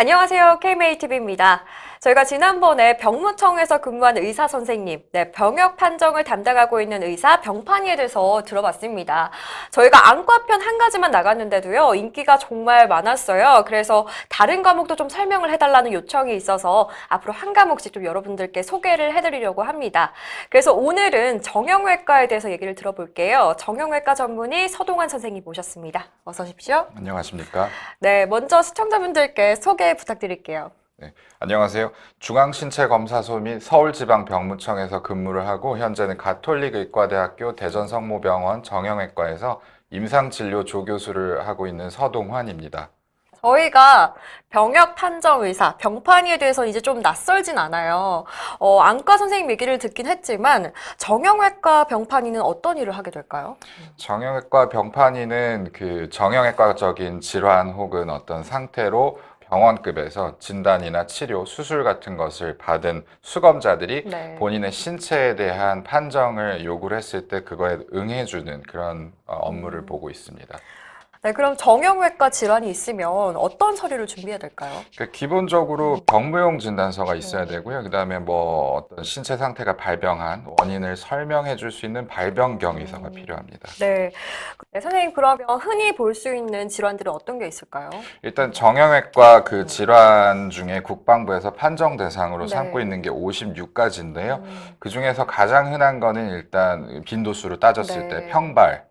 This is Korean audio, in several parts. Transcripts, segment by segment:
안녕하세요. KMATV입니다. 저희가 지난번에 병무청에서 근무하는 의사 선생님, 병역 판정을 담당하고 있는 의사 병판이에 대해서 들어봤습니다. 저희가 안과편 한 가지만 나갔는데도요, 인기가 정말 많았어요. 그래서 다른 과목도 좀 설명을 해달라는 요청이 있어서 앞으로 한 과목씩 좀 여러분들께 소개를 해드리려고 합니다. 그래서 오늘은 정형외과에 대해서 얘기를 들어볼게요. 정형외과 전문의 서동환 선생님 모셨습니다. 어서 오십시오. 안녕하십니까? 네, 먼저 시청자분들께 소개 부탁드릴게요. 네, 안녕하세요. 중앙신체검사소 및 서울지방병무청에서 근무를 하고 현재는 가톨릭의과대학교 대전성모병원 정형외과에서 임상진료 조교수를 하고 있는 서동환입니다. 저희가 병역 판정 의사, 병판이에 대해서 이제 좀 낯설진 않아요. 안과 선생님 얘기를 듣긴 했지만 정형외과 병판이는 어떤 일을 하게 될까요? 정형외과 병판이는 그 정형외과적인 질환 혹은 어떤 상태로 병원급에서 진단이나 치료, 수술 같은 것을 받은 수검자들이 네. 본인의 신체에 대한 판정을 요구를 했을 때 그거에 응해주는 그런 업무를 보고 있습니다. 네, 그럼 정형외과 질환이 있으면 어떤 서류를 준비해야 될까요? 기본적으로 병무용 진단서가 있어야 되고요. 그다음에 뭐 어떤 신체 상태가 발병한 원인을 설명해 줄 수 있는 발병경위서가 필요합니다. 네. 네, 선생님 그러면 흔히 볼 수 있는 질환들은 어떤 게 있을까요? 일단 정형외과 그 질환 중에 국방부에서 판정 대상으로 네. 삼고 있는 게 56가지인데요. 그 중에서 가장 흔한 거는 일단 빈도수로 따졌을 네. 때 평발,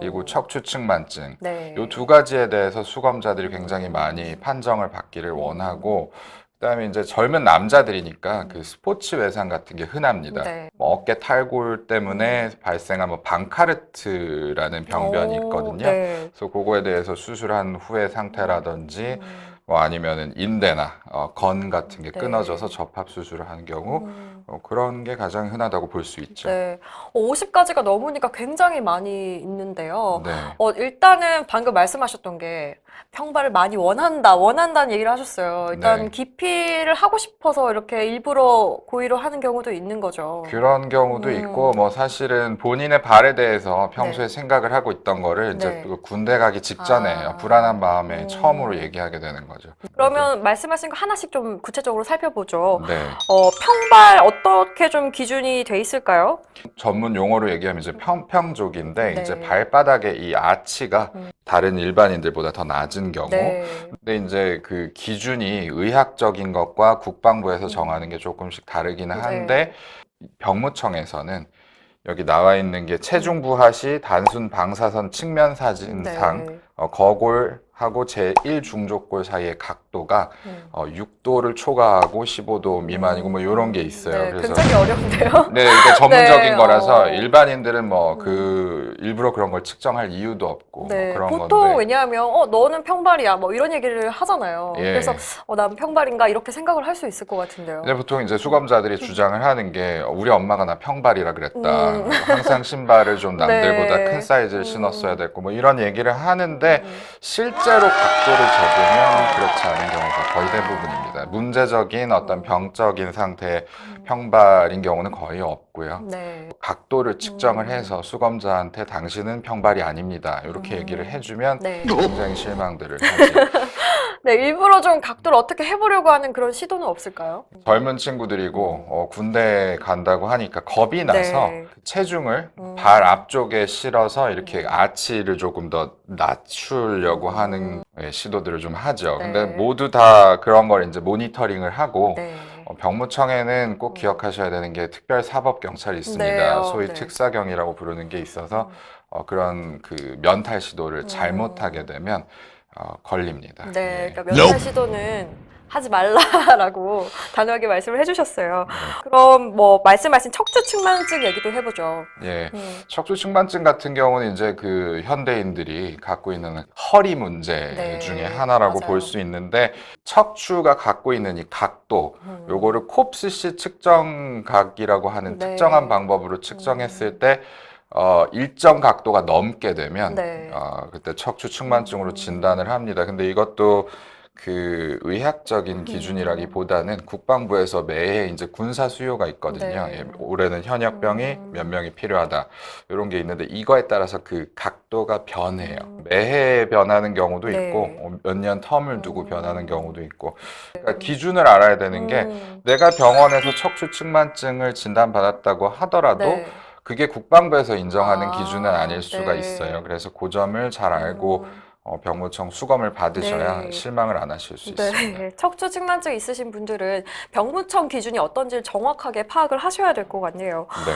그리고 척추측만증. 네. 이 두 가지에 대해서 수검자들이 굉장히 많이 판정을 받기를 원하고, 그다음에 이제 젊은 남자들이니까 그 스포츠 외상 같은 게 흔합니다. 네. 뭐 어깨 탈골 때문에 발생한 뭐 방카르트라는 병변이 있거든요. 네. 그래서 그거에 대해서 수술한 후의 상태라든지 뭐 아니면은 인대나 건 같은 게 네. 끊어져서 접합 수술을 하는 경우 그런 게 가장 흔하다고 볼 수 있죠. 네. 50가지가 넘으니까 굉장히 많이 있는데요. 네. 일단은 방금 말씀하셨던 게 평발을 많이 원한다는 얘기를 하셨어요. 일단 네. 기피를 하고 싶어서 이렇게 일부러 고의로 하는 경우도 있는 거죠. 그런 경우도 있고 뭐 사실은 본인의 발에 대해서 평소에 생각을 하고 있던 거를 이제 네. 그 군대 가기 직전에 아. 불안한 마음에 처음으로 얘기하게 되는 거죠. 그러면 말씀하신 거 하나씩 좀 구체적으로 살펴보죠. 네. 평발 어떻게 좀 기준이 돼 있을까요? 전문 용어로 얘기하면 이제 평평족인데 네. 이제 발바닥의 이 아치가 다른 일반인들보다 더 낮은 경우. 네. 근데 이제 그 기준이 의학적인 것과 국방부에서 정하는 게 조금씩 다르기는 한데 병무청에서는 여기 나와 있는 게 체중 부하 시 단순 방사선 측면 사진상 네. 거골하고 제1중족골 사이의 각도가 6도를 초과하고 15도 미만이고 뭐 이런 게 있어요. 네, 그래서 굉장히 어려운데요. 네, 이게 전문적인 네, 거라서 일반인들은 뭐 그 일부러 그런 걸 측정할 이유도 없고 네, 뭐 그런 보통 건데. 왜냐하면 너는 평발이야 뭐 이런 얘기를 하잖아요. 예. 그래서 난 평발인가 이렇게 생각을 할 수 있을 것 같은데요. 근데 보통 이제 수검자들이 주장을 하는 게 우리 엄마가 나 평발이라 그랬다. 항상 신발을 좀 남들보다 네. 큰 사이즈를 신었어야 됐고 뭐 이런 얘기를 하는데 실제로 각도를 재보면 그렇지 않은 경우가 거의 대부분입니다. 문제적인 어떤 병적인 상태의 평발인 경우는 거의 없고요. 네. 각도를 측정을 해서 수검자한테 당신은 평발이 아닙니다. 이렇게 얘기를 해주면 네. 굉장히 실망들을 하지. 네, 일부러 좀 각도를 어떻게 해보려고 하는 그런 시도는 없을까요? 젊은 친구들이고 군대 간다고 하니까 겁이 나서 네. 그 체중을 발 앞쪽에 실어서 이렇게 아치를 조금 더 낮추려고 하는 시도들을 좀 하죠. 네. 근데 모두 다 그런 걸 이제 모니터링을 하고 네. 병무청에는 꼭 기억하셔야 되는 게 특별사법경찰이 있습니다. 네, 소위 네. 특사경이라고 부르는 게 있어서 그런 그 면탈 시도를 잘못하게 되면 걸립니다. 네, 예. 그러니까 면탈 시도는 하지 말라라고 단호하게 말씀을 해주셨어요. 그럼 뭐 말씀하신 척추측만증 얘기도 해보죠. 예, 척추측만증 같은 경우는 이제 그 현대인들이 갖고 있는 허리 문제 네, 중에 하나라고 맞아요. 볼 수 있는데 척추가 갖고 있는 이 각도, 요거를 콥스시 측정각이라고 하는 네. 특정한 방법으로 측정했을 때 일정 각도가 넘게 되면 네. 그때 척추측만증으로 진단을 합니다. 근데 이것도 그 의학적인 기준이라기보다는 국방부에서 매해 이제 군사 수요가 있거든요. 네. 예, 올해는 현역병이 몇 명이 필요하다. 이런 게 있는데 이거에 따라서 그 각도가 변해요. 매해 변하는 경우도 네. 있고 몇 년 텀을 두고 변하는 경우도 있고. 그러니까 기준을 알아야 되는 게 내가 병원에서 척추 측만증을 진단받았다고 하더라도 네. 그게 국방부에서 인정하는 아, 기준은 아닐 수가 네. 있어요. 그래서 그 점을 잘 알고 병무청 수검을 받으셔야 네. 실망을 안 하실 수 있습니다. 네, 척추 측만증 있으신 분들은 병무청 기준이 어떤지 정확하게 파악을 하셔야 될 것 같네요. 네.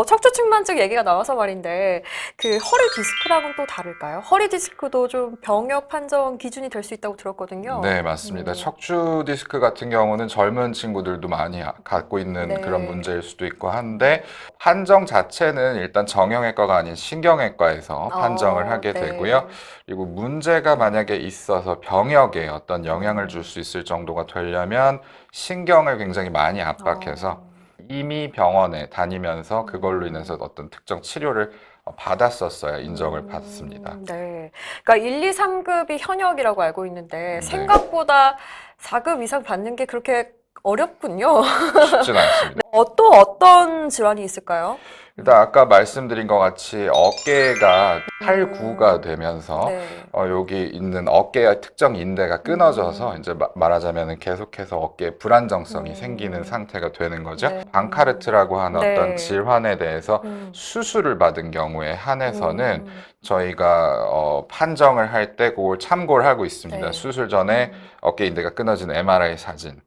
척추 측만증 얘기가 나와서 말인데 그 허리 디스크랑은 또 다를까요? 허리 디스크도 좀 병역 판정 기준이 될 수 있다고 들었거든요. 네, 맞습니다. 척추 디스크 같은 경우는 젊은 친구들도 많이 갖고 있는 네. 그런 문제일 수도 있고 한데 판정 자체는 일단 정형외과가 아닌 신경외과에서 판정을 하게 네. 되고요. 그리고 문제가 만약에 있어서 병역에 어떤 영향을 줄 수 있을 정도가 되려면 신경을 굉장히 많이 압박해서 이미 병원에 다니면서 그걸로 인해서 어떤 특정 치료를 받았었어야 인정을 받습니다. 네. 그러니까 1, 2, 3급이 현역이라고 알고 있는데 네. 생각보다 4급 이상 받는 게 그렇게 어렵군요. 쉽지는 않습니다. 또 어떤 질환이 있을까요? 일단 아까 말씀드린 것 같이 어깨가 탈구가 되면서 네. 여기 있는 어깨의 특정 인대가 끊어져서 이제 말하자면 계속해서 어깨에 불안정성이 생기는 상태가 되는 거죠. 네. 방카르트라고 하는 네. 어떤 질환에 대해서 수술을 받은 경우에 한해서는 저희가 판정을 할 때 그걸 참고를 하고 있습니다. 네. 수술 전에 어깨 인대가 끊어진 MRI 사진.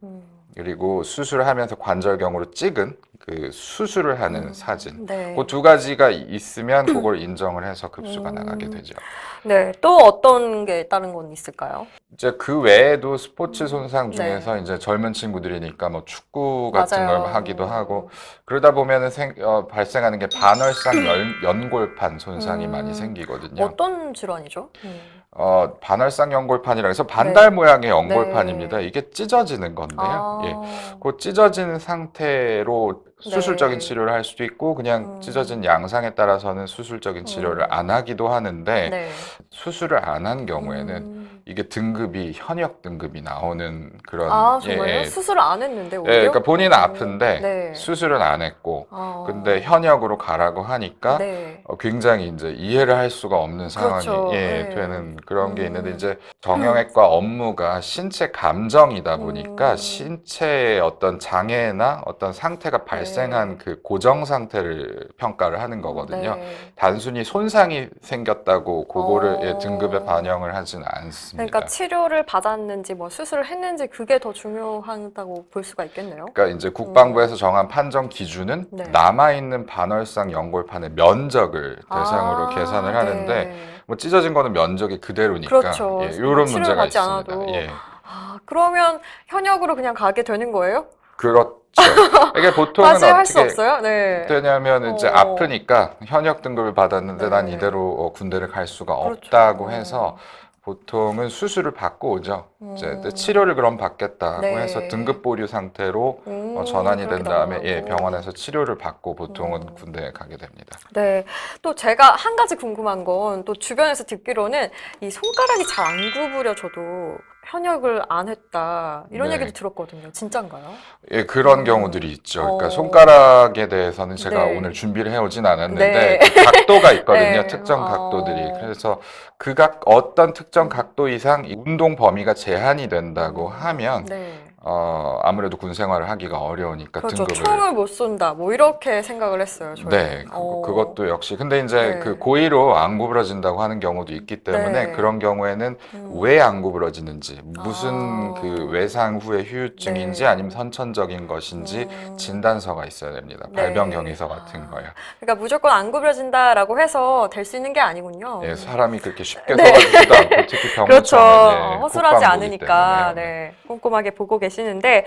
그리고 수술을 하면서 관절경으로 찍은 그 수술을 하는 사진. 네. 그 두 가지가 있으면 그걸 인정을 해서 급수가 나가게 되죠. 네. 또 어떤 게 다른 건 있을까요? 이제 그 외에도 스포츠 손상 네. 중에서 이제 젊은 친구들이니까 뭐 축구 같은 맞아요. 걸 하기도 하고 그러다 보면은 발생하는 게 반월상 연골판 손상이 많이 생기거든요. 어떤 질환이죠? 반월상 연골판이라 해서 반달 모양의 연골판입니다. 네. 이게 찢어지는 건데요. 예. 아, 그 찢어지는 상태로 수술적인 네. 치료를 할 수도 있고 그냥 찢어진 양상에 따라서는 수술적인 치료를 안 하기도 하는데 네. 수술을 안 한 경우에는 이게 등급이 현역 등급이 나오는 그런 아, 정말요? 수술을 안 했는데 오히려? 그러니까 본인은 아픈데 네. 수술은 안 했고 아, 근데 현역으로 가라고 하니까 네. 굉장히 이제 이해를 할 수가 없는 상황이 그렇죠. 네. 되는 그런 게 있는데 이제 정형외과 업무가 신체 감정이다 보니까 신체의 어떤 장애나 어떤 상태가 발생한 그 고정 상태를 평가를 하는 거거든요. 네. 단순히 손상이 생겼다고 그거를 어. 등급에 반영을 하지는 않습니다. 그러니까 치료를 받았는지 뭐 수술을 했는지 그게 더 중요하다고 볼 수가 있겠네요. 그러니까 이제 국방부에서 정한 판정 기준은 네. 남아있는 반월상 연골판의 면적을 대상으로 계산을 하는데 네. 뭐 찢어진 거는 면적이 그대로니까 그렇죠. 이런 치료를 문제가 받지 있습니다. 않아도. 예. 그러면 현역으로 그냥 가게 되는 거예요? 그렇죠. 이게 보통은 빠지 할 수 어떻게 없어요? 네. 되냐면 이제 아프니까 현역 등급을 받았는데 네. 난 이대로 군대를 갈 수가 그렇죠. 없다고 해서 보통은 수술을 받고 오죠. 이제 치료를 그럼 받겠다고 네. 해서 등급 보류 상태로 전환이 된 그렇게 다음에 넘어가고. 병원에서 치료를 받고 보통은 군대에 가게 됩니다. 네. 또 제가 한 가지 궁금한 건 또 주변에서 듣기로는 이 손가락이 잘 안 구부려져도 현역을 안 했다. 이런 네. 얘기도 들었거든요. 진짠가요? 예, 그런 경우들이 있죠. 그러니까 어. 손가락에 대해서는 제가 네. 오늘 준비를 해오진 않았는데 네. 그 각도가 있거든요. 네. 특정 각도들이. 그래서 어떤 특정 각도 이상 이 운동 범위가 제한이 된다고 하면 네. 아무래도 군 생활을 하기가 어려우니까 그렇죠. 등급을 총을 못 쏜다. 뭐 이렇게 생각을 했어요. 저희는. 네, 그것도 역시. 근데 이제 네. 그 고의로 안 구부러진다고 하는 경우도 있기 때문에 네. 그런 경우에는 왜 안 구부러지는지, 무슨 그 외상 후의 후유증인지 네. 아니면 선천적인 것인지 진단서가 있어야 됩니다. 네. 발병경위서 같은 거요. 그러니까 무조건 안 구부러진다라고 해서 될 수 있는 게 아니군요. 예, 사람이 그렇게 쉽게 네. 써가지지도 않고 특히 병무청은 그렇죠. 예, 허술하지 국방부이기 않으니까 때문에. 네, 꼼꼼하게 보고 계시는데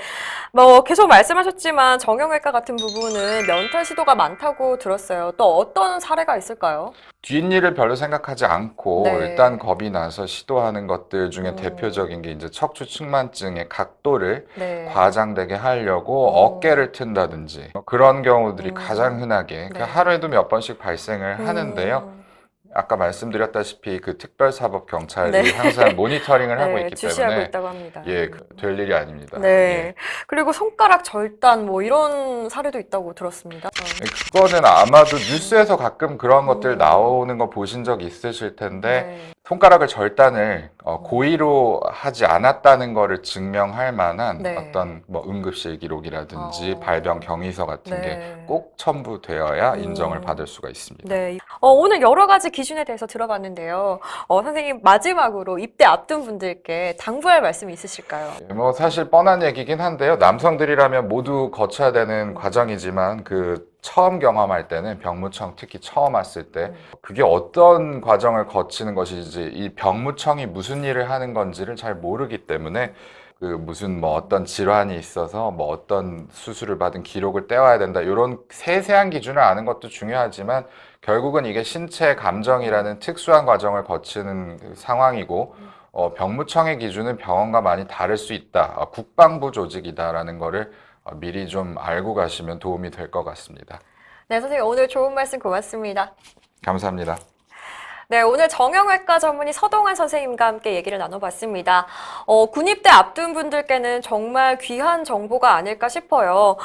뭐 계속 말씀하셨지만 정형외과 같은 부분은 면탈 시도가 많다고 들었어요. 또 어떤 사례가 있을까요? 뒷일을 별로 생각하지 않고 네. 일단 겁이 나서 시도하는 것들 중에 대표적인 게 이제 척추 측만증의 각도를 네. 과장되게 하려고 어깨를 튼다든지 그런 경우들이 가장 흔하게 그러니까 네. 하루에도 몇 번씩 발생을 하는데요. 아까 말씀드렸다시피 그 특별사법경찰이 네. 항상 모니터링을 하고 네, 있기 주시하고 때문에 있다고 합니다. 예, 될 일이 아닙니다. 네. 예. 그리고 손가락 절단 뭐 이런 사례도 있다고 들었습니다. 그거는 아마도 뉴스에서 가끔 그런 것들 음. 나오는 거 보신 적 있으실 텐데 네. 손가락을 절단을 고의로 하지 않았다는 거를 증명할 만한 네. 어떤 뭐 응급실 기록이라든지 어. 발병 경위서 같은 게 네. 꼭 첨부되어야 인정을 받을 수가 있습니다. 네. 오늘 여러 가지 기준에 대해서 들어봤는데요. 선생님, 마지막으로 입대 앞둔 분들께 당부할 말씀이 있으실까요? 뭐 사실 뻔한 얘기긴 한데요. 남성들이라면 모두 거쳐야 되는 과정이지만 그 처음 경험할 때는 병무청 특히 처음 왔을 때 그게 어떤 과정을 거치는 것인지 이 병무청이 무슨 일을 하는 건지를 잘 모르기 때문에 그 무슨 뭐 어떤 질환이 있어서 뭐 어떤 수술을 받은 기록을 떼와야 된다 이런 세세한 기준을 아는 것도 중요하지만 결국은 이게 신체 감정이라는 특수한 과정을 거치는 그 상황이고 병무청의 기준은 병원과 많이 다를 수 있다. 국방부 조직이다라는 거를 미리 좀 알고 가시면 도움이 될 것 같습니다. 네, 선생님, 오늘 좋은 말씀 고맙습니다. 감사합니다. 네, 오늘 정형외과 전문의 서동환 선생님과 함께 얘기를 나눠봤습니다. 군입대 앞둔 분들께는 정말 귀한 정보가 아닐까 싶어요.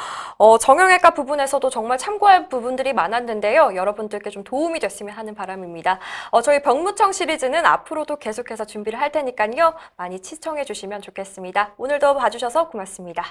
정형외과 부분에서도 정말 참고할 부분들이 많았는데요. 여러분들께 좀 도움이 됐으면 하는 바람입니다. 저희 병무청 시리즈는 앞으로도 계속해서 준비를 할 테니까요. 많이 시청해 주시면 좋겠습니다. 오늘도 봐주셔서 고맙습니다.